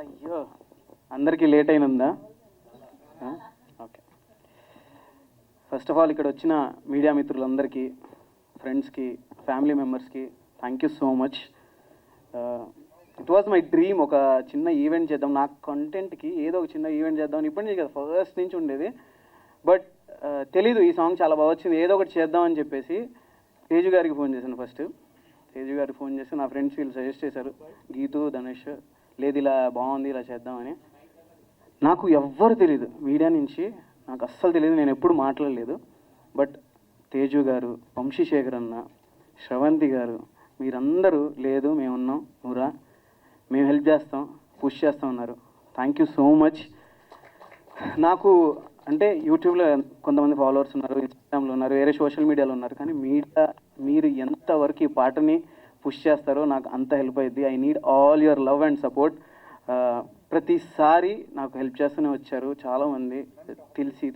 అయ్యో అందరికీ లేట్ అయినందా? ఓకే. ఫస్ట్ ఆఫ్ ఆల్ ఇక్కడ వచ్చిన మీడియా మిత్రులందరికీ, ఫ్రెండ్స్కి, ఫ్యామిలీ మెంబర్స్కి thank you so much. It was my dream ఒక చిన్న ఈవెంట్ చేద్దాం, నా కంటెంట్కి ఏదో ఒక చిన్న ఈవెంట్ చేద్దాం ఇప్పటి నుంచి కదా, ఫస్ట్ నుంచి ఉండేది. బట్ తెలీదు ఈ సాంగ్ చాలా బాగా వచ్చింది, ఏదో ఒకటి చేద్దామని చెప్పేసి తేజు గారికి ఫోన్ చేశాను. ఫస్ట్ తేజు గారికి ఫోన్ చేసి నా ఫ్రెండ్స్ వీళ్ళు సజెస్ట్ చేశారు, గీతు, ధనుష్, లేదు ఇలా బాగుంది ఇలా చేద్దామని. నాకు ఎవ్వరు తెలీదు మీడియా నుంచి, నాకు అస్సలు తెలియదు, నేను ఎప్పుడు మాట్లాడలేదు. బట్ తేజు గారు, వంశీశేఖర్ అన్న, శ్రవంతి గారు, మీరందరూ లేదు మేమున్నాం, నువ్వురా, మేము హెల్ప్ చేస్తాం, పుష్ చేస్తాం అన్నారు. Thank you so much. నాకు అంటే యూట్యూబ్లో కొంతమంది ఫాలోవర్స్ ఉన్నారు, ఇన్స్టాగ్రామ్లో ఉన్నారు, వేరే సోషల్ మీడియాలో ఉన్నారు, కానీ మీరు ఎంతవరకు ఈ పాటని పుష్ చేస్తారో నాకు అంత హెల్ప్ అయ్యింది. I need all your love and support. ప్రతిసారి నాకు హెల్ప్ చేస్తూనే వచ్చారు చాలామంది,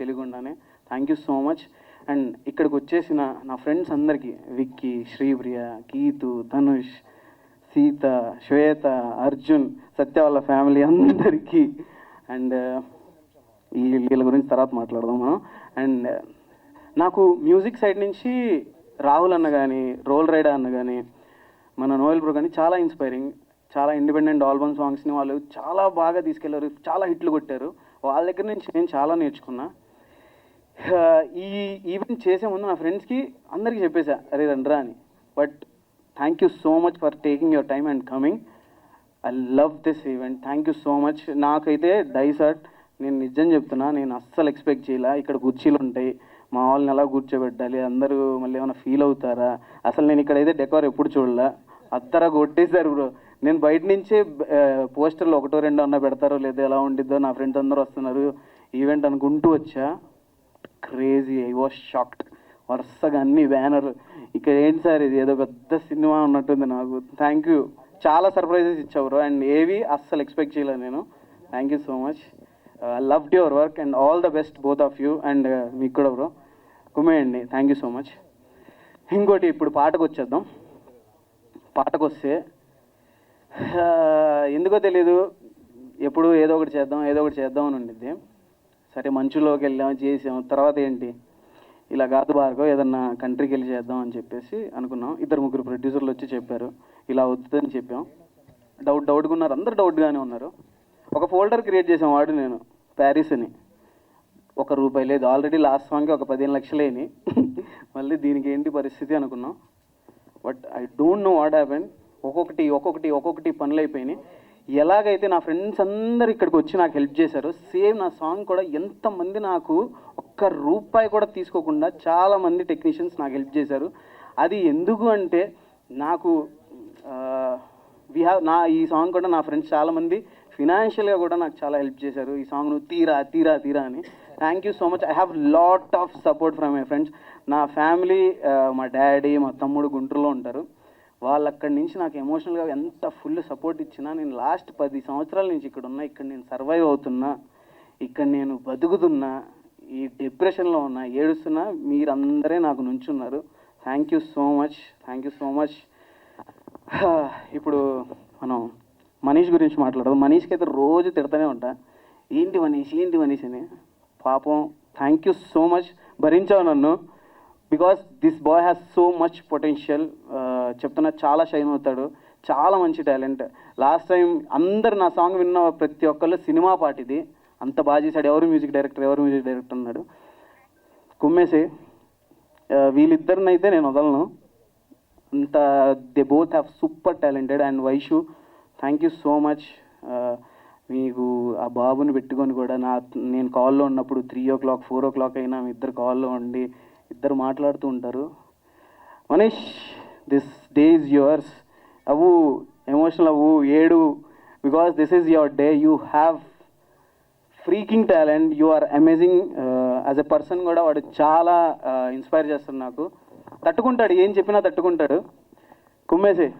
తెలియకుండానే. Thank you so much. And ఇక్కడికి వచ్చేసిన నా ఫ్రెండ్స్ అందరికీ, విక్కీ, శ్రీప్రియ, గీతు, ధనుష్, సీత, శ్వేత, అర్జున్, సత్య వాళ్ళ ఫ్యామిలీ అందరికీ, అండ్ వీళ్ళ గురించి తర్వాత మాట్లాడదాం మనం. అండ్ నాకు మ్యూజిక్ సైడ్ నుంచి రాహుల్ అన్న కానీ, రోల్ రైడర్ అన్న కానీ, మన నోయల్ బ్రో కానీ చాలా ఇన్స్పైరింగ్. చాలా ఇండిపెండెంట్ ఆల్బమ్ సాంగ్స్ని వాళ్ళు చాలా బాగా తీసుకెళ్లారు, చాలా హిట్లు కొట్టారు. వాళ్ళ దగ్గర నుంచి నేను చాలా నేర్చుకున్నా. ఈ ఈవెంట్ చేసే ముందు నా ఫ్రెండ్స్కి అందరికీ చెప్పేసా, అరే రండ్రా అని. But thank you so much for taking your time and coming. I love this event. Thank you so much. నాకైతే డైసర్ట్, నేను నిజం చెప్తున్నా, నేను అస్సలు ఎక్స్పెక్ట్ చేయాల. ఇక్కడ కుర్చీలు ఉంటాయి, మా వాళ్ళని ఎలా కూర్చోబెట్టాలి, అందరూ మళ్ళీ ఏమైనా ఫీల్ అవుతారా, అసలు నేను ఇక్కడైతే డెకోర్ ఎప్పుడు చూడలే, అద్దరా కొట్టేశారు బ్రో. నేను బయట నుంచే పోస్టర్లు ఒకటో రెండో అన్న పెడతారో లేదో ఎలా ఉండిద్దో, నా ఫ్రెండ్స్ అందరూ వస్తున్నారు ఈవెంట్ అనుకుంటూ వచ్చా. Crazy, I was shocked. వరుసగా అన్ని బ్యానర్, ఇక్కడ ఏంటి సార్ ఇది ఏదో పెద్ద సినిమా ఉన్నట్టుంది నాకు. థ్యాంక్ యూ, చాలా సర్ప్రైజెస్ ఇచ్చావు బ్రో. అండ్ ఏవి అస్సలు ఎక్స్పెక్ట్ చేయలేదు నేను. Thank you so much. Loved your work and all the best both of you. And మీకు కూడా బ్రో కుమ్మేయండి. Thank you so much. ఇంకోటి, ఇప్పుడు పాటకు వచ్చేద్దాం. పాటకు వస్తే ఎందుకో తెలీదు, ఎప్పుడు ఏదో ఒకటి చేద్దాం అని ఉండిద్ది. సరే మంచులోకి వెళ్ళాం, చేసాం, తర్వాత ఏంటి ఇలా కాదు భార్గవ్, ఏదన్నా కంట్రీకి వెళ్ళి చేద్దాం అని చెప్పేసి అనుకున్నాం. 2-3 ప్రొడ్యూసర్లు వచ్చి చెప్పారు ఇలా అవుతుందని చెప్పాం. డౌట్గా ఉన్నారు, అందరు డౌట్గానే ఉన్నారు. ఒక ఫోల్డర్ క్రియేట్ చేసాం, వాడు నేను, ప్యారిస్ అని. ₹1 లేదు. ఆల్రెడీ లాస్ట్ సాంగ్కి ఒక 15 లక్షలు అయినాయి. మళ్ళీ దీనికి ఏంటి పరిస్థితి అనుకున్నాం. But I don't know what happen. ఒక్కొక్కటి పనులు అయిపోయినాయి. ఎలాగైతే నా ఫ్రెండ్స్ అందరు ఇక్కడికి వచ్చి నాకు హెల్ప్ చేశారు, సేమ్ నా సాంగ్ కూడా ఎంతమంది నాకు ₹1 కూడా తీసుకోకుండా చాలామంది టెక్నీషియన్స్ నాకు హెల్ప్ చేశారు. అది ఎందుకు అంటే నాకు ఈ సాంగ్ కూడా నా ఫ్రెండ్స్ చాలామంది ఫినాన్షియల్గా కూడా నాకు చాలా హెల్ప్ చేశారు. ఈ సాంగ్ నువ్వు తీరా అని. Thank you so much. I have lot of support from my friends. నా ఫ్యామిలీ, మా డాడీ, మా తమ్ముడు గుంటూరులో ఉంటారు. వాళ్ళు అక్కడి నుంచి నాకు ఎమోషనల్గా ఎంత ఫుల్ సపోర్ట్ ఇచ్చినా, నేను లాస్ట్ 10 సంవత్సరాల నుంచి ఇక్కడ ఉన్నా, ఇక్కడ నేను సర్వైవ్ అవుతున్నా, ఇక్కడ నేను బతుకుతున్నా, ఈ డిప్రెషన్లో ఉన్నా, ఏడుస్తున్నా, మీరందరే నాకు నుంచున్నారు. Thank you so much. ఇప్పుడు మనం మనీష్ గురించి మాట్లాడదాం. మనీష్కి అయితే రోజు తిడతానే ఉంటా, ఏంటి మనీష్ అని. పాపం థ్యాంక్ యూ సో మచ్, భరించావు నన్ను. Because this boy has so much potential. చెప్తున్నా, చాలా షైన్ అవుతాడు, చాలా మంచి టాలెంట్. లాస్ట్ టైం అందరు నా సాంగ్ విన్న ప్రతి ఒక్కళ్ళు సినిమా పాట ఇది, అంత బాగా చేశాడు. ఎవరు మ్యూజిక్ డైరెక్టర్ అన్నాడు. కుమ్మేసి వీళ్ళిద్దరిని అయితే నేను వదలను. అంత they both have super talented. And Vaishu, thank you so much. మీకు ఆ బాబుని పెట్టుకొని కూడా నేను కాల్లో ఉన్నప్పుడు 3 o'clock 4 o'clock అయినా మీ ఇద్దరు కాల్లో ఉండి ఇద్దరు మాట్లాడుతూ ఉంటారు. Manish, this day is yours. అవ్వు, ఎమోషనల్ అవ్వు, ఏడు, because this is your day. You have freaking talent, you are amazing. As a person కూడా వాడు చాలా ఇన్స్పైర్ చేస్తాడు నాకు. తట్టుకుంటాడు, ఏం చెప్పినా తట్టుకుంటాడు. కుమ్మేసే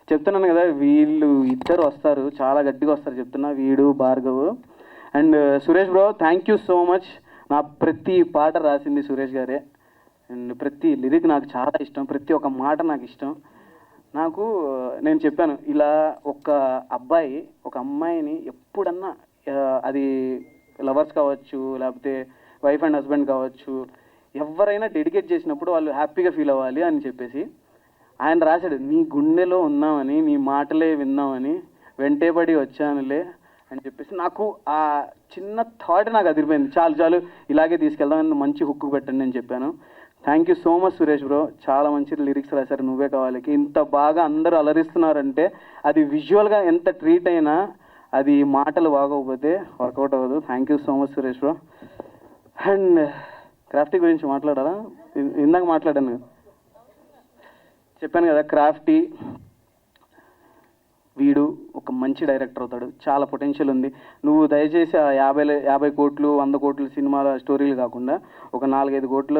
చెప్తున్నాను కదా, వీళ్ళు ఇద్దరు వస్తారు, చాలా గట్టిగా వస్తారు చెప్తున్నా, వీడు, Bhargav. And Suresh bro, thank you so much. నా ప్రతి పాట రాసింది సురేష్ గారే. అండ్ ప్రతి లిరిక్ నాకు చాలా ఇష్టం, ప్రతి ఒక్క మాట నాకు ఇష్టం. నాకు నేను చెప్పాను ఇలా ఒక అబ్బాయి ఒక అమ్మాయిని ఎప్పుడన్నా అది లవర్స్ కావచ్చు, లేకపోతే వైఫ్ అండ్ హస్బెండ్ కావచ్చు, ఎవరైనా డెడికేట్ చేసినప్పుడు వాళ్ళు హ్యాపీగా ఫీల్ అవ్వాలి అని చెప్పేసి ఆయన రాశాడు. నీ గుండెలో ఉన్నామని, నీ మాటలే విన్నామని, వెంటేపడి వచ్చానులే అని చెప్పేసి నాకు ఆ చిన్న థాట్ నాకు అదిరిపోయింది. చాలు చాలు ఇలాగే తీసుకెళ్దామని మంచి హుక్కు పెట్టండి అని చెప్పాను. Thank you so much Suresh bro, చాలా మంచి లిరిక్స్ రాశారు నువ్వే కావాలికి. ఇంత బాగా అందరూ అలరిస్తున్నారంటే అది విజువల్గా ఎంత ట్రీట్ అయినా అది మాటలు బాగోకపోతే వర్కౌట్ అవ్వదు. Thank you so much Suresh bro. And Crafty గురించి మాట్లాడాలా? ఇందాక మాట్లాడాను, చెప్పాను కదా, క్రాఫ్టీ వీడు ఒక మంచి డైరెక్టర్ అవుతాడు, చాలా పొటెన్షియల్ ఉంది. నువ్వు దయచేసి ఆ 50 కోట్లు 100 కోట్ల సినిమాల స్టోరీలు కాకుండా ఒక 4-5 కోట్ల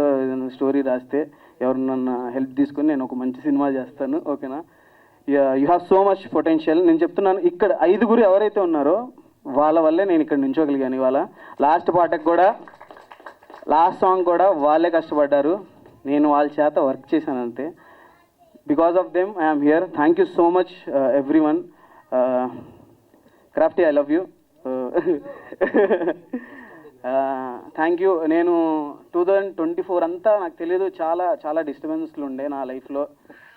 స్టోరీ రాస్తే ఎవరినన్నా హెల్ప్ తీసుకొని నేను ఒక మంచి సినిమా చేస్తాను, ఓకేనా? You have so much potential. నేను చెప్తున్నాను, ఇక్కడ 5 ఎవరైతే ఉన్నారో వాళ్ళ వల్లే నేను ఇక్కడ నించోగలిగాను ఇవాళ. లాస్ట్ పాటకు కూడా, లాస్ట్ సాంగ్ కూడా వాళ్ళే కష్టపడ్డారు, నేను వాళ్ళ చేత వర్క్ చేశాను అంతే. Because of them I am here. Thank you so much everyone. Crafty, I love you. Thank you. నేను 2024 అంతా నాకు తెలియదు, చాలా చాలా డిస్టర్బెన్స్లు ఉండే నా లైఫ్లో,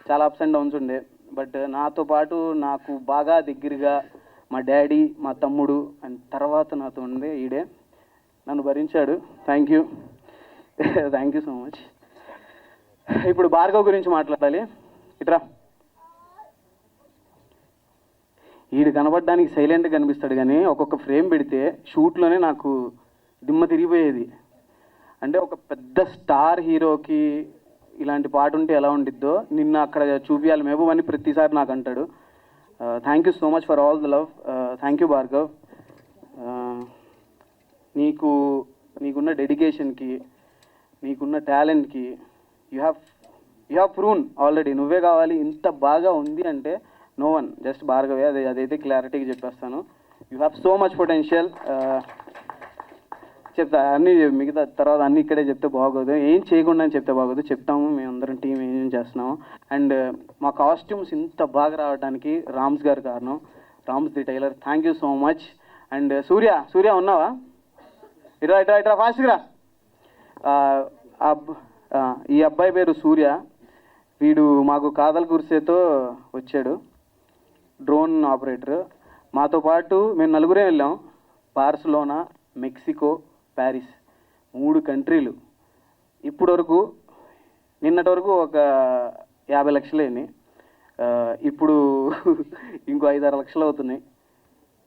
చాలా అప్స్ అండ్ డౌన్స్ ఉండే. బట్ నాతో పాటు నాకు బాగా దగ్గరగా మా డాడీ, మా తమ్ముడు అండ్ తర్వాత నాతో ఉండే ఈడే నన్ను భరించాడు. Thank you, thank you so much. ఇప్పుడు భార్గవ్ గురించి మాట్లాడాలి. ఇట్రా. ఈడు కనబడడానికి సైలెంట్గా కనిపిస్తాడు కానీ ఒక్కొక్క ఫ్రేమ్ పెడితే షూట్లోనే నాకు దిమ్మ తిరిగిపోయేది. అంటే ఒక పెద్ద స్టార్ హీరోకి ఇలాంటి పాట ఉంటే ఎలా ఉండిద్దో నిన్న అక్కడ చూపించాలి మహబూబ్ అని ప్రతిసారి నాకు అంటాడు. Thank you so much for all the love. Thank you Bhargav. నీకున్న డెడికేషన్కి, నీకున్న టాలెంట్కి యూ హ్యావ్ ప్రూన్ ఆల్రెడీ. నువ్వే కావాలి. ఇంత బాగా ఉంది అంటే నో వన్, జస్ట్ భార్గవే. అదైతే క్లారిటీగా చెప్పేస్తాను. You have so much potential. చెప్తా అన్నీ, మిగతా తర్వాత అన్నీ ఇక్కడే చెప్తే బాగోదు, ఏం చేయకుండా అని చెప్తే బాగోదు. చెప్తాము, మేమందరం టీం ఏం చేస్తున్నాము. అండ్ మా కాస్ట్యూమ్స్ ఇంత బాగా రావడానికి రామ్స్ గారు కారణం, Rams the tailor. Thank you so much. And Surya ఉన్నావా? ఇట్రా ఫాస్ట్గా. ఈ అబ్బాయి పేరు సూర్య. వీడు మాకు కాదల్ కుర్సేతో వచ్చాడు, డ్రోన్ ఆపరేటర్. మాతో పాటు మేము 4 వెళ్ళాం. Barcelona, Mexico, Paris, 3 కంట్రీలు. ఇప్పటి వరకు, నిన్నటి వరకు ఒక 50 లక్షలు అయినాయి. ఇప్పుడు ఇంకో 5-6 లక్షలు అవుతున్నాయి.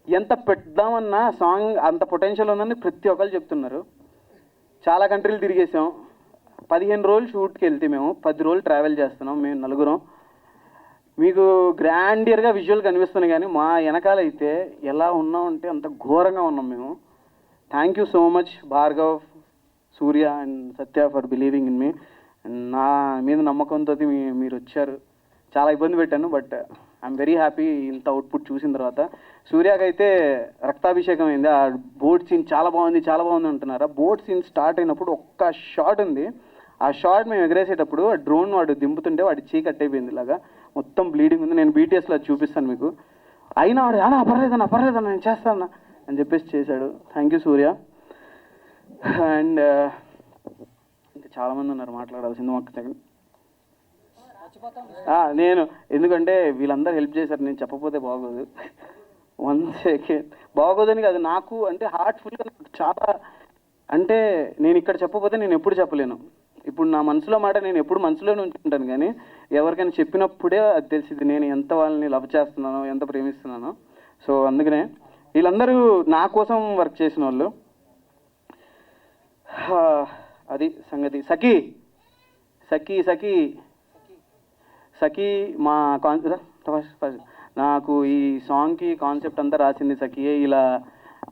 ఎంత పెడదామన్నా సాంగ్ అంత పొటెన్షియల్ ఉందని ప్రతి ఒక్కరు చెప్తున్నారు. చాలా కంట్రీలు తిరిగేసాం. 15 రోజులు షూట్కి వెళ్తే మేము 10 రోజులు ట్రావెల్ చేస్తున్నాం మేము 4. మీకు గ్రాండియర్గా విజువల్ కనిపిస్తున్నాయి కానీ మా వెనకాలైతే ఎలా ఉన్నామంటే అంత ఘోరంగా ఉన్నాం మేము. Thank you so much Bhargav, Surya and Satya for believing in me. నా మీద నమ్మకంతో మీరు వచ్చారు. చాలా ఇబ్బంది పెట్టాను, బట్ ఐఎమ్ వెరీ హ్యాపీ ఇంత అవుట్పుట్ చూసిన తర్వాత. సూర్యకైతే రక్తాభిషేకం అయింది. ఆ బోట్ సీన్ చాలా బాగుంది అంటున్నారు. ఆ బోట్ సీన్ స్టార్ట్ అయినప్పుడు ఒక్క షాట్ ఉంది. ఆ షాట్ మేము ఎగరేసేటప్పుడు ఆ డ్రోన్ వాడు దింపుతుంటే వాడి చీ కట్ అయిపోయింది, ఇలాగా మొత్తం బ్లీడింగ్ ఉంది. నేను బీటీఎస్లో చూపిస్తాను మీకు. అయినా వాడు పర్లేదన్నా నేను చేస్తాను అని చెప్పేసి చేశాడు. Thank you Surya. అండ్ ఇంకా చాలామంది ఉన్నారు మాట్లాడాల్సింది. ఒక్క సెకండ్. నేను ఎందుకంటే వీళ్ళందరూ హెల్ప్ చేశారు, నేను చెప్పకపోతే బాగోదు. 1 సెకండ్. బాగోదని కాదు, నాకు అంటే హార్ట్ఫుల్గా చాలా, అంటే నేను ఇక్కడ చెప్పకపోతే నేను ఎప్పుడు చెప్పలేను. ఇప్పుడు నా మనసులో మాట నేను ఎప్పుడు మనసులోనే ఉంచుకుంటాను, కానీ ఎవరికైనా చెప్పినప్పుడే అది తెలిసింది నేను ఎంత వాళ్ళని లవ్ చేస్తున్నానో, ఎంత ప్రేమిస్తున్నానో. సో అందుకనే వీళ్ళందరూ నా కోసం వర్క్ చేసిన వాళ్ళు. అది సంగతి. సఖీ మా నాకు ఈ సాంగ్కి కాన్సెప్ట్ అంతా రాసింది సఖియే. ఇలా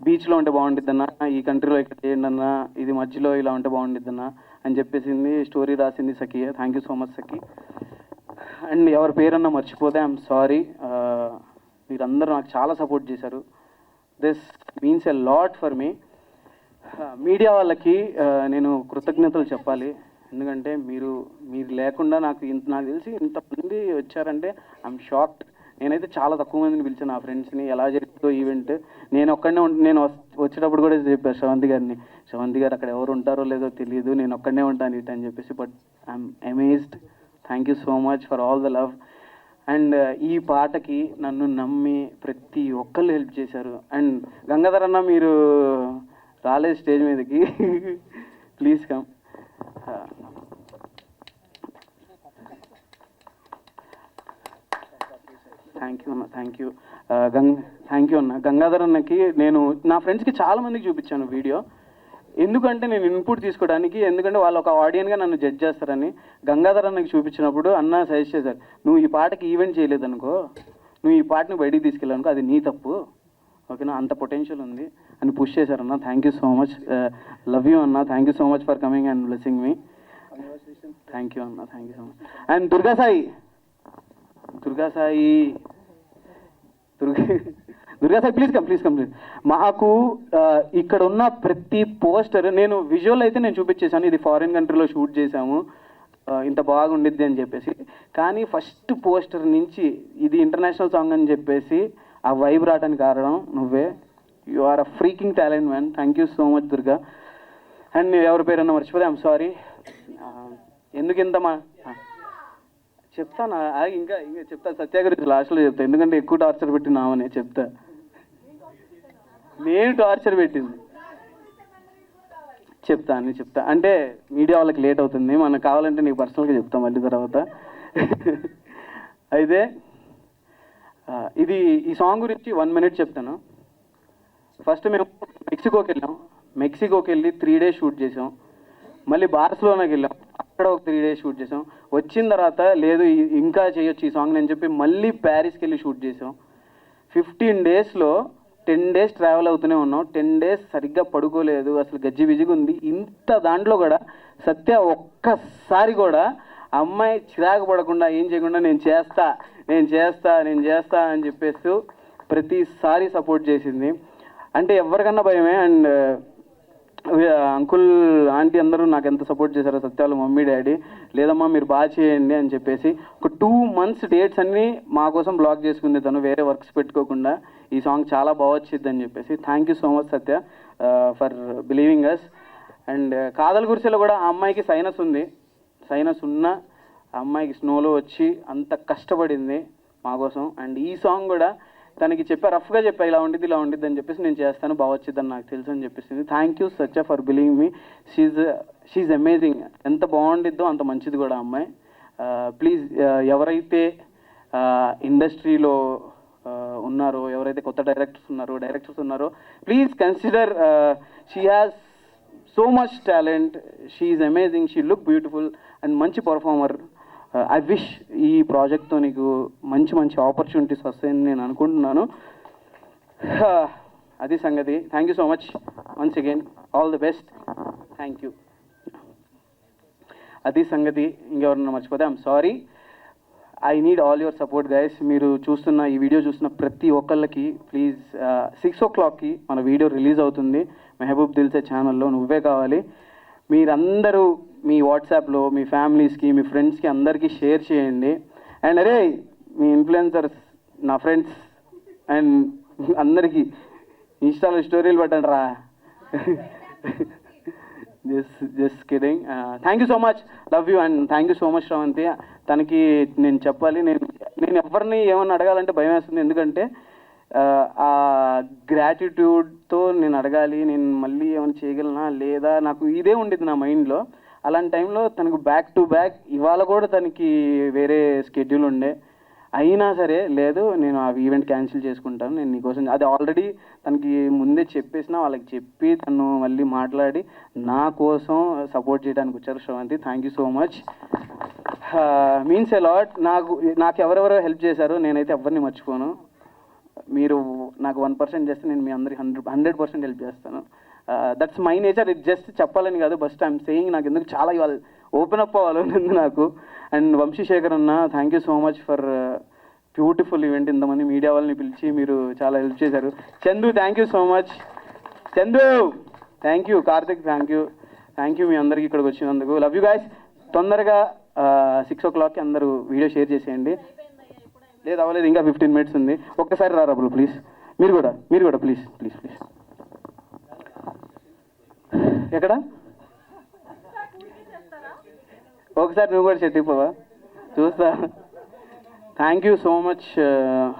బీచ్లో ఉంటే బాగుండిద్దన్నా, ఈ కంట్రీలో ఇక్కడ చేయండి అన్నా, ఇది మధ్యలో ఇలా ఉంటే బాగుండిద్దన్నా అని చెప్పేసింది. స్టోరీ రాసింది సఖియే. Thank you so much Sakhi. And ఎవరి పేరన్నా మర్చిపోతే ఐఎమ్ సారీ. మీరందరూ నాకు చాలా సపోర్ట్ చేశారు. This means a lot for me. Media వాళ్ళకి నేను కృతజ్ఞతలు చెప్పాలి. ఎందుకంటే మీరు లేకుండా నాకు తెలిసి ఇంతమంది వచ్చారంటే ఐఎమ్ షాక్డ్. నేనైతే చాలా తక్కువ మందిని పిలిచాను నా ఫ్రెండ్స్ని. ఎలా జరుగుతుందో ఈవెంట్ నేను ఒక్కడనే నేను వచ్చేటప్పుడు కూడా చెప్పాను శ్రవంతి గారు అక్కడ ఎవరు ఉంటారో లేదో తెలియదు, నేను ఒక్కడనే ఉంటాను ఇటు అని చెప్పేసి. But I'm amazed. Thank you so much for all the love. And ఈ పాటకి నన్ను నమ్మి ప్రతి ఒక్కళ్ళు హెల్ప్ చేశారు. అండ్ గంగాధర్ అన్న మీరు రాలేదు స్టేజ్ మీదకి, ప్లీజ్ కమ్. థ్యాంక్ యూ అన్న, థ్యాంక్ యూ అన్న. గంగాధర్ అన్నకి నేను నా ఫ్రెండ్స్కి చాలా మందికి చూపించాను వీడియో. ఎందుకంటే నేను ఇన్పుట్ తీసుకోవడానికి, ఎందుకంటే వాళ్ళు ఒక ఆడియన్గా నన్ను జడ్జ్ చేస్తారని. గంగాధర్ అన్నకి చూపించినప్పుడు అన్న సజెస్ట్ చేశారు, నువ్వు ఈ పాటకి ఈవెంట్ చేయలేదనుకో, నువ్వు ఈ పాటని బయటికి తీసుకెళ్ళానుకో అది నీ తప్పు, ఓకేనా, అంత పొటెన్షియల్ ఉంది అని పుష్ చేశారన్న. Thank you so much, love you అన్న. Thank you so much for coming and blessing me. Thank you అన్న, thank you so much. And Durga Sai please come. మాకు ఇక్కడ ఉన్న ప్రతి పోస్టర్, నేను విజువల్ అయితే నేను చూపించేశాను, ఇది ఫారిన్ కంట్రీలో షూట్ చేశాము, ఇంత బాగుండిద్ది అని చెప్పేసి. కానీ ఫస్ట్ పోస్టర్ నుంచి ఇది ఇంటర్నేషనల్ సాంగ్ అని చెప్పేసి ఆ వైబ్ రావడానికి కారణం నువ్వే. You are a freaking talent man. Thank you so much Durga. And ఎవరి పేరన్నా మర్చిపోతే ఐఎమ్ సారీ. ఎందుకు ఇంత చెప్తాను, ఇంకా చెప్తా, సత్య గురించి లాస్ట్లో చెప్తా, ఎందుకంటే ఎక్కువ టార్చర్ పెట్టినామని చెప్తా. నేను టార్చర్ పెట్టింది చెప్తా అంటే మీడియా వాళ్ళకి లేట్ అవుతుంది, మనకు కావాలంటే నీకు పర్సనల్గా చెప్తాం మళ్ళీ తర్వాత. అయితే ఈ సాంగ్ గురించి 1 minute చెప్తాను. ఫస్ట్ మేము మెక్సికోకి వెళ్ళి 3 days షూట్ చేసాం. మళ్ళీ బార్సిలోనాకి వెళ్ళాం, అక్కడ ఒక 3 days షూట్ చేసాం. వచ్చిన తర్వాత లేదు ఇంకా చేయొచ్చు ఈ సాంగ్ అని చెప్పి మళ్ళీ ప్యారిస్కి వెళ్ళి షూట్ చేసాం. 15 daysలో 10 days ట్రావెల్ అవుతూనే ఉన్నాం. 10 days సరిగ్గా పడుకోలేదు, అసలు గజ్జి బిజిగా ఉంది. ఇంత దాంట్లో కూడా సత్య ఒక్కసారి కూడా అమ్మాయి చిరాకు పడకుండా ఏం చేయకుండా నేను చేస్తా అని చెప్పేస్తూ ప్రతిసారి సపోర్ట్ చేసింది. అంటే ఎవరికన్నా భయమే. అండ్ అంకుల్ ఆంటీ అందరూ నాకు ఎంత సపోర్ట్ చేశారో, సత్యాలు మమ్మీ డాడీ, లేదమ్మా మీరు బాగా చేయండి అని చెప్పేసి ఒక 2 months డేట్స్ అన్నీ మా కోసం బ్లాక్ చేసుకుంది తను, వేరే వర్క్స్ పెట్టుకోకుండా. ఈ సాంగ్ చాలా బాగా వచ్చింది అని చెప్పేసి. Thank you so much Satya for believing us. And కాదల్ గురిసెలో కూడా ఆ అమ్మాయికి సైనస్ ఉంది. సైనస్ ఉన్న ఆ అమ్మాయికి స్నోలో వచ్చి అంత కష్టపడింది మా కోసం. అండ్ ఈ సాంగ్ కూడా తనకి రఫ్గా చెప్పా ఇలా ఉండిద్ది అని చెప్పేసి, నేను చేస్తాను బాగా వచ్చిద్దని నాకు తెలుసు అని చెప్పేసింది. Thank you Satya for believing me. She's amazing. ఎంత బాగుండిద్దో అంత మంచిది కూడా అమ్మాయి. ప్లీజ్ ఎవరైతే ఇండస్ట్రీలో ఉన్నారో, ఎవరైతే కొత్త డైరెక్టర్స్ ఉన్నారో please consider, she has so much talent, she's amazing, she look beautiful and మంచి పర్ఫార్మర్. ఐ విష్ ఈ ప్రాజెక్ట్తో నీకు మంచి ఆపర్చునిటీస్ వస్తాయని నేను అనుకుంటున్నాను. అది సంగతి. Thank you so much once again, all the best. Thank you. అది సంగతి. ఇంకెవరన్నా మర్చిపోతే I'm sorry. I need all your support guys. మీరు ఈ వీడియో చూస్తున్న ప్రతి ఒక్కళ్ళకి ప్లీజ్ 6 o'clockకి మన వీడియో రిలీజ్ అవుతుంది మెహబూబ్ దిల్సే ఛానల్లో. నువ్వే కావాలి. మీరందరూ మీ వాట్సాప్లో మీ ఫ్యామిలీస్కి మీ ఫ్రెండ్స్కి అందరికీ షేర్ చేయండి. అండ్ అరే మీ ఇన్ఫ్లుయెన్సర్స్ నా ఫ్రెండ్స్ అండ్ అందరికీ ఇన్స్టాలో స్టోరీలు పెట్టండి రా. Just kidding. Thank you so much, love you. And thank you so much Sravanthi. తనకి నేను చెప్పాలి, నేను ఎవరిని ఏమన్నా అడగాలంటే భయం వేస్తుంది. ఎందుకంటే ఆ గ్రాటిట్యూడ్తో నేను అడగాలి, నేను మళ్ళీ ఏమైనా చేయగలనా లేదా, నాకు ఇదే ఉండేది నా మైండ్లో. అలాంటి టైంలో తనకు బ్యాక్ టు బ్యాక్ ఇవాళ కూడా తనకి వేరే స్కెడ్యూల్ ఉండే, అయినా సరే లేదు నేను ఆ ఈవెంట్ క్యాన్సిల్ చేసుకుంటాను, నేను నీకోసం. అది ఆల్రెడీ తనకి ముందే చెప్పేసిన, వాళ్ళకి చెప్పి తను మళ్ళీ మాట్లాడి నా కోసం సపోర్ట్ చేయడానికి వచ్చారు Sravanthi. Thank you so much, means a lot. నాకు ఎవరెవరో హెల్ప్ చేశారు, నేనైతే ఎవరిని మర్చిపోను. మీరు నాకు 1% చేస్తే నేను మీ అందరికి 100% హెల్ప్ చేస్తాను. That's my nature. ఇది జస్ట్ చెప్పాలని కాదు, బస్ట్ ఐఎమ్ సేయింగ్. నాకు ఎందుకు చాలా ఇవాళ ఓపెన్ అప్ అవ్వాలని నాకు. అండ్ వంశీశేఖర్ అన్న, thank you so much for beautiful event. ఇంతమంది మీడియా వాళ్ళని పిలిచి మీరు చాలా హెల్ప్ చేశారు. Chandu thank you so much. Chandu thank you. Karthik thank you. Thank you మీ అందరికీ ఇక్కడికి వచ్చినందుకు. Love you guys. తొందరగా 6 o'clockకి అందరూ వీడియో షేర్ చేసేయండి. లేదు అవ్వలేదు, ఇంకా 15 minutes ఉంది. ఒక్కసారి రారా బ్రో ప్లీజ్. మీరు కూడా ప్లీజ్. ఎక్కడ ఒకసారి నువ్వు కూడా చెప్పవా చూస్తా. Thank you so much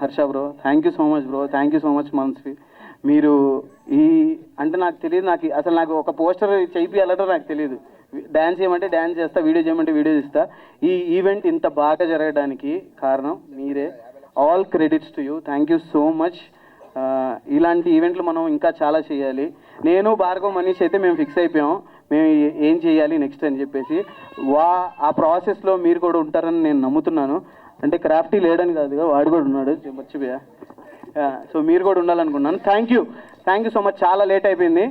Harsha bro, thank you so much bro, thank you so much Manasvi. మీరు అంటే నాకు తెలియదు, నాకు ఒక పోస్టర్ చేయించాలంటే నాకు తెలియదు. డ్యాన్స్ చేయమంటే డ్యాన్స్ చేస్తా, వీడియో చేయమంటే వీడియో చేస్తా. ఈ ఈవెంట్ ఇంత బాగా జరగడానికి కారణం మీరే. All credits to you. Thank you so much. ఇలాంటి ఈవెంట్లు మనం ఇంకా చాలా చేయాలి. నేను భార్గవ్ మనీష్ అయితే మేము ఫిక్స్ అయిపోయాం, మేము ఏం చేయాలి నెక్స్ట్ అని చెప్పేసి. ఆ ప్రాసెస్లో మీరు కూడా ఉంటారని నేను నమ్ముతున్నాను. అంటే క్రాఫ్టీ లేడని కాదు, వాడు కూడా ఉన్నాడు, మర్చిపోయా. సో మీరు కూడా ఉండాలనుకున్నాను. Thank you so much. చాలా లేట్ అయిపోయింది.